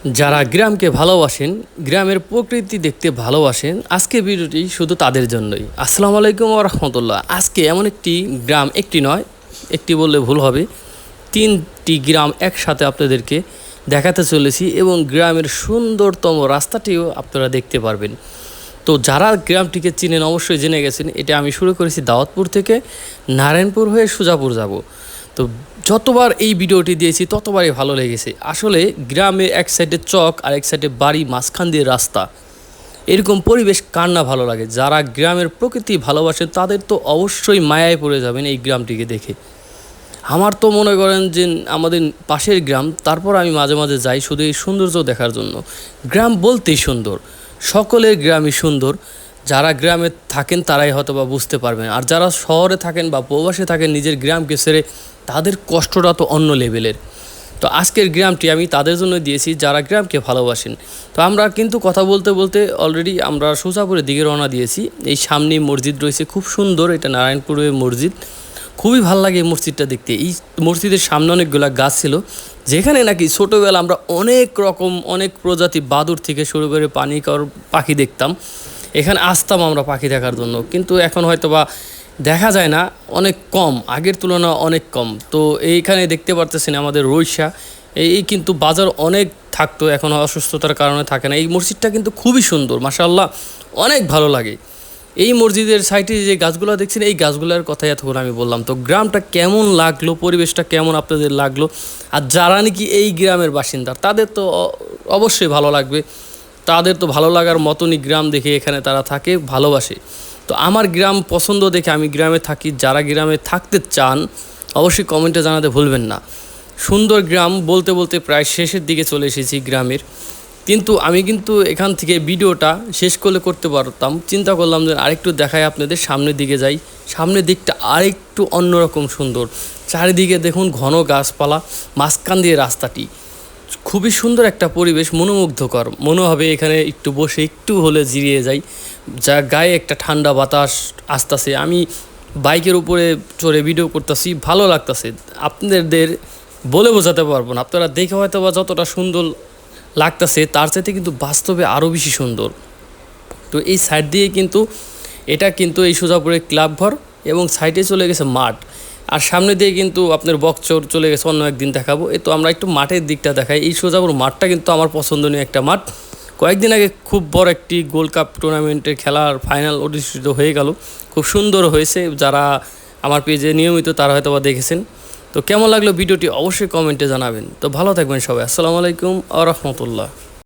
যারা গ্রামকে ভালোবাসেন, গ্রামের প্রকৃতি দেখতে ভালোবাসেন, আজকের ভিডিওটি শুধু তাদের জন্যই। আসসালামু আলাইকুম ওয়া রাহমাতুল্লাহ। আজকে এমন একটি গ্রাম, একটি নয়, একটি বললে ভুল হবে, 3টি গ্রাম একসাথে আপনাদেরকে দেখাতে চলেছি এবং গ্রামের সুন্দরতম রাস্তাটিও আপনারা দেখতে পারবেন। তো যারা গ্রামটিকে চিনেন অবশ্যই জেনে গেছেন, এটা আমি শুরু করেছি দাউদপুর থেকে, নারায়ণপুর হয়ে সুজাপুর যাব। তো যতবার এই ভিডিওটি দিয়েছি ততবারই ভালো লেগেছে। আসলে গ্রামে এক সাইডে চক আর এক সাইডে বাড়ি, মাঝখান দিয়ে রাস্তা, এরকম পরিবেশ কার না ভালো লাগে। যারা গ্রামের প্রকৃতি ভালোবাসেন তাদের তো অবশ্যই মায়ায় পড়ে যাবেন এই গ্রামটিকে দেখে। আমার তো মনে করেন যে আমাদের পাশের গ্রাম, তারপর আমি মাঝে মাঝে যাই শুধু এই সৌন্দর্য দেখার জন্য। গ্রাম বলতেই সুন্দর, সকলের গ্রামই সুন্দর। যারা গ্রামে থাকেন তারাই হয়তো বা বুঝতে পারবেন, আর যারা শহরে থাকেন বা প্রবাসে থাকেন নিজের গ্রামকে ছেড়ে, তাদের কষ্টটা তো অন্য লেভেলের। তো আজকের গ্রামটি আমি তাদের জন্য দিয়েছি যারা গ্রামকে ভালোবাসেন। তো আমরা কিন্তু কথা বলতে বলতে অলরেডি আমরা সুজাপুরের দিকে রওনা দিয়েছি। এই সামনেই মসজিদ রয়েছে, খুব সুন্দর, এটা নারায়ণপুরের মসজিদ। খুবই ভালো লাগে এই মসজিদটা দেখতে। এই মসজিদের সামনে অনেকগুলো গাছ ছিল, যেখানে নাকি ছোটোবেলা আমরা অনেক রকম, অনেক প্রজাতি বাদুড় থেকে শুরু করে পাখি দেখতাম। এখানে আসতাম আমরা পাখি দেখার জন্য, কিন্তু এখন হয়তো বা দেখা যায় না, অনেক কম, আগের তুলনায় অনেক কম। তো এইখানে দেখতে পারতেছেন আমাদের রইসা, এই কিন্তু বাজার অনেক থাকতো, এখন অসুস্থতার কারণে থাকে না। এই মসজিদটা কিন্তু খুবই সুন্দর, মাশাআল্লাহ, অনেক ভালো লাগে। এই মসজিদের সাইডে যে গাছগুলো দেখছেন, এই গাছগুলোর কথাই এতক্ষণ আমি বললাম। তো গ্রামটা কেমন লাগলো, পরিবেশটা কেমন আপনাদের লাগলো, আর যারা নাকি এই গ্রামের বাসিন্দা তাদের তো অবশ্যই ভালো লাগবে। তাদের তো ভালো লাগার মতনই গ্রাম দেখে এখানে তারা থাকে, ভালোবাসে। তো আমার গ্রাম পছন্দ দেখে আমি গ্রামে থাকি। যারা গ্রামে থাকতে চান অবশ্যই কমেন্টে জানাতে ভুলবেন না। সুন্দর গ্রাম বলতে বলতে প্রায় শেষের দিকে চলে এসেছি গ্রামের, কিন্তু আমি এখান থেকে ভিডিওটা শেষ করতে পারতাম। চিন্তা করলাম যে আরেকটু দেখাই আপনাদের, সামনের দিকে যাই। সামনের দিকটা আরেকটু অন্যরকম সুন্দর, চারিদিকে দেখুন ঘন গাছপালা, মাঝখান দিয়ে রাস্তাটি, খুবই সুন্দর একটা পরিবেশ, মনোমুগ্ধকর। মনে হবে এখানে একটু বসে একটু হলে জিরিয়ে যাই, যা গায়ে একটা ঠান্ডা বাতাস আসতেছে। আমি বাইকের উপরে চড়ে ভিডিও করতেছি, ভালো লাগতেছে। আপনাদের বলে বোঝাতে পারবো না, আপনারা দেখে হয়তো বা যতটা সুন্দর লাগতেছে তার চাইতে কিন্তু বাস্তবে আরও বেশি সুন্দর। তো এই সাইড দিয়ে এটা এই সুজাপুরের ক্লাব ঘর, এবং সাইডে চলে গেছে মাঠ, আর সামনে দিয়ে আপনার বকচর চলে গেছে, অন্য একদিন দেখাবো। তো আমরা একটু মাঠের দিকটা দেখাই। এই সুজাপুর মাঠটা আমার পছন্দনীয় একটা মাঠ। কয়েকদিন আগে খুব বড় একটি গোল্ড কাপ টুর্নামেন্টের খেলার ফাইনাল অনুষ্ঠিত হয়ে গেল, খুব সুন্দর হয়েছে। যারা আমার পেজে নিয়মিত তারা হয়তো বা দেখেছেন। তো কেমন লাগলো ভিডিওটি অবশ্যই কমেন্টে জানাবেন। তো ভালো থাকবেন সবাই। আসসালামু আলাইকুম ওয়া রাহমাতুল্লাহ।